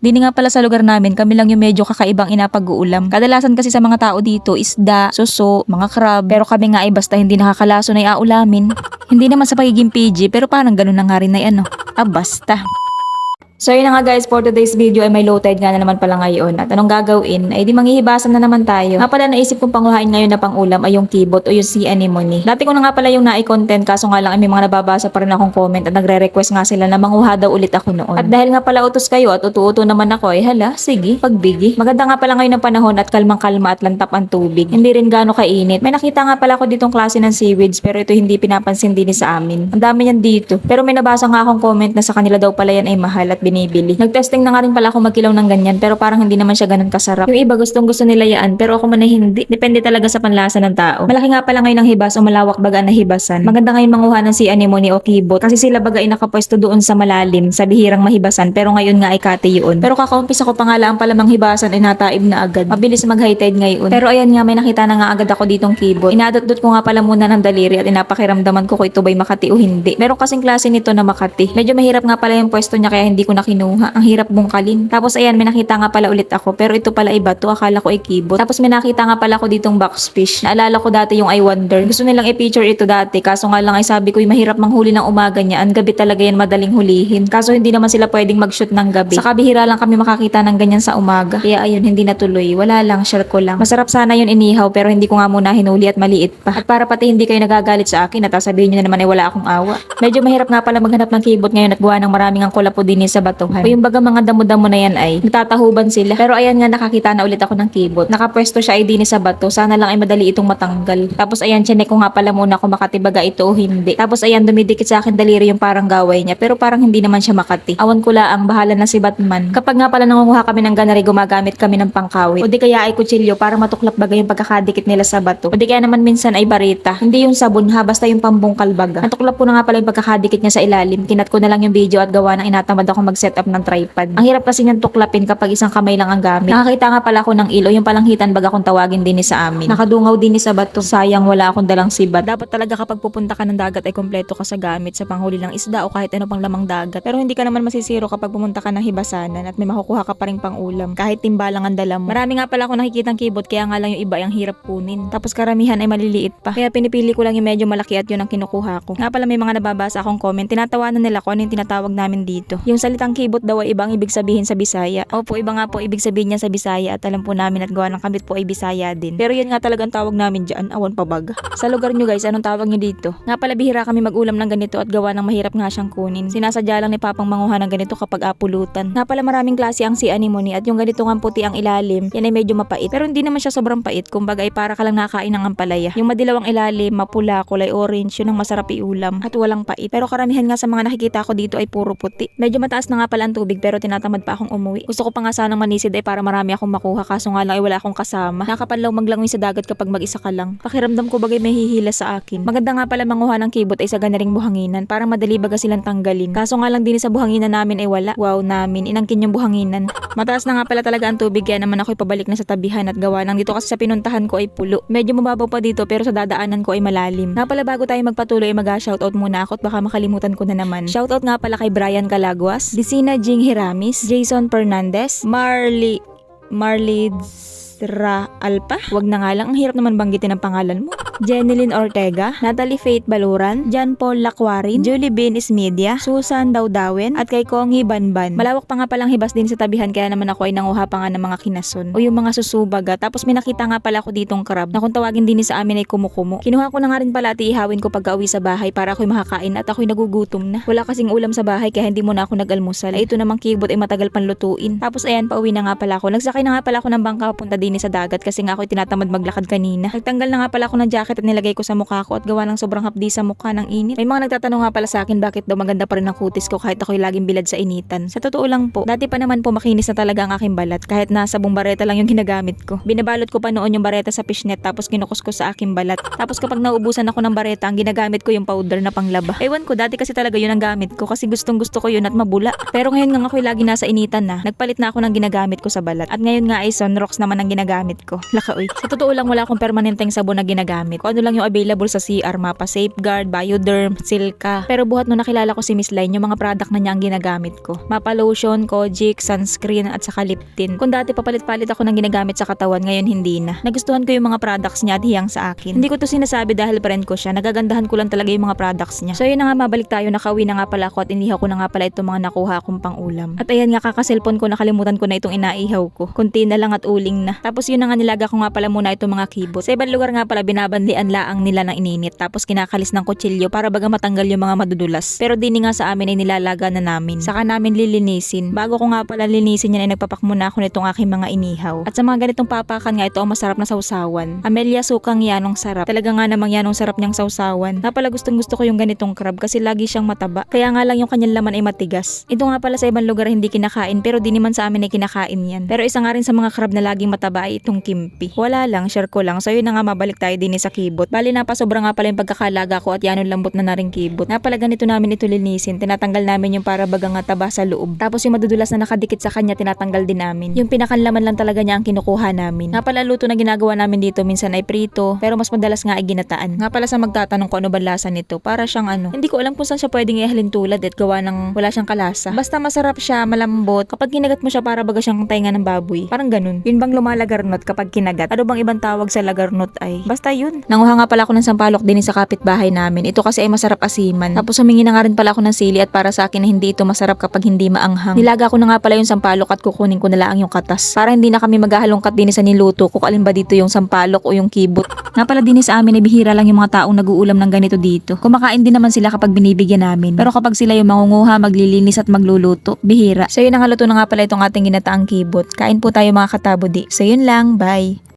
Dini nga pala sa lugar namin, kami lang yung medyo kakaibang inapag-uulam. Kadalasan kasi sa mga tao dito, isda, suso, mga crab. Pero kami nga ay basta hindi nakakalaso na iaulamin. Hindi naman sa pagiging PG, pero parang ganun na nga rin na basta. So yun na nga guys, for today's video ay may low tide nga na naman pala ngayon. At anong gagawin? Ay di manghihibasan na naman tayo. Nga pala naisip kong panguhain ngayon na pang-ulam ay yung kibot o yung sea anemone. Dati ko na nga pala yung nai-content, kaso nga lang ay may mga nababasa pa rin akong comment at nagre-request nga sila na manguha daw ulit ako noon. At dahil nga pala utos kayo at utu-uto naman ako, ay hala, sige, pagbigi. Maganda nga pala ngayon ng panahon at kalmang-kalma at lantap ang tubig. Hindi rin gaano kainit. May nakita nga pala ako ditong klase ng seaweeds pero ito hindi pinapansin din sa amin. Ang dami niyan dito. Pero may nabasa nga akong comment na sa kanila daw pala yan ay mahal at binibili. Nagtesting na nga rin pala ako magkilaw ng ganyan pero parang hindi naman siya ganun kasarap. Yung iba gustong gusto nila yan pero ako man ay hindi. Depende talaga sa panlasa ng tao. Malaki nga pala ngayon ang hibas o malawak baga na hibasan. Maganda ngayon manguha ng sea anemone o kibot kasi sila baga ay nakapwesto doon sa malalim sa bihirang mahibasan pero ngayon nga ay kate yun. Pero kakaumpisa ko pa nga lang pala manghibasan ay nataib na agad. Mabilis mag high tide ngayon. Pero ayan nga may nakita na nga agad ako ditong kibot. Inadot-dot ko nga pala muna ng daliri at inapakiramdaman ko kung ito ba'y Makati o hindi. Meron kasing klase nito na Makati. Medyo mahirap nga pala yung pwesto niya kaya hindi ko na kinuha. Ang hirap bungkalin. Tapos ayan, may nakita nga pala ulit ako. Pero ito pala iba to. Akala ko ay kibot. Tapos may nakita nga pala ako ditong boxfish. Naalala ko dati yung I Wonder. Gusto nilang i-feature ito dati. Kaso nga lang ay sabi ko ay mahirap manghuli ng umaga niya. Ang gabi talaga yan madaling hulihin. Kaso hindi naman sila pwedeng mag-shoot ng gabi. Sa kabihira lang kami makakita ng ganyan sa umaga. Kaya ayun, hindi natuloy. Wala lang, share ko lang. Masarap sana yun inihaw pero hindi ko nga muna hinuli at maliit pa. At para pati hindi kayo nagagalit sa akin at sabihin niyo na naman ay wala akong awa. Medyo mahirap nga pala maghanap ng kibot ngayon at gawa ng maraming ang kulapo din sa batuhan. O yung baga mga damo-damo na yan ay natatahuban sila. Pero ayan nga nakakita na ulit ako ng kibot. Nakapwesto siya ay din sa bato. Sana lang ay madali itong matanggal. Tapos ayan, chinek ko nga pala muna kung makatibaga ito o hindi. Tapos ayan, dumidikit sa akin daliri yung parang gaway niya. Pero parang hindi naman siya makati. Awan ko lang, bahala na si Batman. Kapag nga pala nangunguha kami ng ganari, gumagamit kami ng pangkawit. O di kaya ay kutsilyo para matuklap baga yung pagkakadikit nila sa bato. O di kaya naman minsan ay barita. Hindi yung sabon ha, basta yung pambungkal baga. Natuklap ko na nga pala yung pagkakadikit niya sa ilalim. Kinat ko na lang yung video at gawa ng inatamad ako mag-setup ng tripod. Ang hirap kasi niyang tuklapin kapag isang kamay lang ang gamit. Nakakita nga pala ako ng ilo, yung palanghitan baga kung tawagin din sa amin. Nakadungaw din sa bato. Sayang wala akong dalang sibat. Dapat talaga kapag pupunta ka ng dagat ay kompleto ka sa gamit sa panghuli ng isda o kahit ano pang lamang dagat. Pero hindi ka naman masisiro kapag pumunta ka ng hibasanan at may makukuha ka pa ring pang ulam. Kahit timbalang ang dala mo. Marami nga pala ako nakikitang kibot kaya nga lang yung iba ay ang hirap kunin. Tapos karamihan ay maliliit pa. Kaya pinipili ko lang yung medyo malaki at yun ang kinukuha ko. Nga pala may mga nababasa akong comment. Tinatawanan nila ko ano yung tinatawag namin dito. Yung salitang kibot daw ay ibang ibig sabihin sa Bisaya. Opo, iba nga po ibig sabihin niya sa Bisaya at alam po namin at gawa ng kambit po ay Bisaya din. Pero yun nga talagang tawag namin dyan, awan pabag. Sa lugar nyo guys, anong tawag nyo dito? Nga pala bihira kami mag-ulam ng ganito at gawa ng mahirap nga siyang kunin. Sinasadya lang ni Papang manguha ng ganito kapag apulutan. Nga pala maraming klase ang sea anemone at yung ganito nga puti ang ilalim, yan ay medyo mapait. Pero hindi naman siya sobrang pait, kumbaga ay para ka lang nakain ng ampalaya. Yung madilaw ang ilalim, mapula, kulay orange, yun ang masarap iulam at walang pait. Pero karamihan nga sa mga nakikita ko dito ay puro puti. Medyo mataas na nga pala ang tubig pero tinatamad pa akong umuwi. Gusto ko pa nga sanang manisid ay para marami akong makuha kaso nga lang ay wala akong kasama. Nakapanlaw maglangoy sa dagat kapag mag-isa ka lang. Pakiramdam ko bagay may hihila sa akin. Maganda nga pala manguha ng kibot ay sa ganaring buhanginan para madali baga silang tanggalin. Kaso nga lang din sa buhanginan namin ay wala. Wow namin, inangkin yung buhanginan. Mataas na nga pala talaga ang tubig kaya naman ako ipabalik na sa tabihan at gawa nang dito kasi sa pinuntahan ko ay pulo. Medyo mababaw pa dito pero sa dadaanan ko ay malalim. Nga pala bago tayo magpatuloy ay mag-shoutout muna ako at baka makalimutan ko na naman. Shoutout nga pala kay Brian Calaguas, Dicina Jing Hiramis, Jason Fernandez, Marley Alpa. Wag na nga lang, ang hirap naman banggitin ang pangalan mo. Jeneline Ortega, Natalie Faith Baluran, John Paul Lacwarin, Julie Bean Ismedia, Susan Dawdawen, at kay Kongi Banban. Malawak pa nga palang hibas din sa tabihan kaya naman ako ay nanguha pa nga ng mga kinason o yung mga susubaga. Tapos may nakita nga pala ako ditong crab na kung tawagin din sa amin ay kumukumo. Kinuha ko na nga rin pala at ihawin ko pagka-uwi sa bahay para ako'y makakain at ako'y nagugutom na. Wala kasing ulam sa bahay kaya hindi muna ako nag-almusal. Ay ito namang kibot ay matagal pang lutuin. Tapos ayan, pauwi na nga pala ako. Nagsakay na nga pala ako ng bangka papunta din sa dagat kasi nga ako'y tinatamad maglakad kanina. Nagtanggal na nga pala ako ng jacket at nilagay ko sa mukha ko at gawa ng sobrang hapdi sa mukha ng init. May mga nagtatanong nga pala sa akin bakit daw maganda pa rin ang kutis ko kahit ako'y laging bilad sa initan. Sa totoo lang po, dati pa naman po makinis na talaga ang aking balat kahit nasa bareta lang yung ginagamit ko. Binabalot ko pa noon yung bareta sa fishnet tapos kinukuskus sa aking balat. Tapos kapag naubusan ako ng bareta, ang ginagamit ko yung powder na panglaba. Ewan ko, dati kasi talaga yun ang gamit ko kasi gustong gusto ko yun at mabula. Pero ngayon nga ako'y lagi nasa initan na, nagpalit na ako ng ginagamit ko sa balat. At ngayon nga ay Sunrocks naman ang ginagamit ko. Laka uy. Sa totoo lang wala akong permanenteng sabon na ginagamit. Kung ano lang yung available sa CR, Mapa Safeguard, Bioderm, Silka. Pero buhat nung nakilala ko si Miss Line, yung mga product na niya ang ginagamit ko. Mapa Lotion, Kojic, sunscreen at saka lip tint. Kung dati papalit-palit ako ng ginagamit sa katawan, ngayon hindi na. Nagustuhan ko yung mga products niya at hiyang sa akin. Hindi ko to sinasabi dahil friend ko siya. Nagagandahan ko lang talaga yung mga products niya. So yun na nga, mabalik tayo. Nakauwi na nga pala ako at inihaw ko na nga pala itong mga nakuha akong pang-ulam. At ayan nga, kakaselfon ko, nakalimutan ko na itong inaihaw ko. Kunti na lang at uling na. Tapos yun na nga, nilaga ko nga pala muna itong mga kibot. Sa ibang lugar nga pala binabandian laang nila ng ininit. Tapos kinakalis ng kutsilyo para baga matanggal yung mga madudulas. Pero dini nga sa amin ay nilalaga na namin. Saka namin lilinisin. Bago ko nga pala linisin yan ay nagpapak muna ako nitong aking mga inihaw. At sa mga ganitong papakan nga, ito ang masarap na sausawan. Amelia Sukang yanong sarap. Talaga nga namang yanong sarap niyang sausawan. Napala gustong gusto ko yung ganitong crab kasi lagi siyang mataba. Kaya nga lang yung kanyang laman ay matigas. Ito nga pala sa ibang lugar hindi kinakain pero di naman sa amin ay kinakain yan. Pero isa nga rin sa mga crab na laging mataba ay itong kimpi. Wala lang, share ko lang. So yun na nga, mabalik tayo din sa kibot. Bali napasobra nga pala yung pagkakalaga ko at yanon lambot na rin kibot. Napala ganito namin ito linisin. Tinatanggal namin yung para bagang nga taba sa loob. Tapos yung madudulas na nakadikit sa kanya tinatanggal din namin. Yung pinakanlaman lang talaga niya ang kinukuha namin. Nga pala luto na ginagawa namin dito minsan ay prito pero mas madalas nga ay ginataan. Nga pala sa magtatanong ko ano ba lasa nito, para siyang ano. Hindi ko alam kung saan siya pwedeng ihalin tulad at gawa ng wala siyang kalasa. Basta masarap siya, malambot. Kapag kinagat mo siya para baga siyang tainga ng baboy. Parang ganun. Yun bang lumalagarnot kapag kinagat? Ano bang ibang tawag sa lagarnot ay? Basta yun. Nanguha nga pala ako ng sampalok din sa kapitbahay namin. Ito kasi ay masarap asiman. Tapos humingi na nga rin pala ako ng sili at para sa akin na hindi ito masarap kapag hindi maanghang. Nilaga ko na nga pala yung sampalok at kukunin ko na lang yung katas. Para hindi na kami maghahalongkat din sa niluto kung alin ba dito yung sampalok o yung kibot. Nga pala din sa amin ay bihira lang yung mga taong nag-uulam ng ganito dito. Kumakain din naman sila kapag binibigyan namin. Pero kapag sila yung mangunguha, maglilinis at magluluto, bihira. So yun na nga, luto na nga pala itong ating ginataang kibot. Kain po tayo mga katabodi. So yun lang, bye!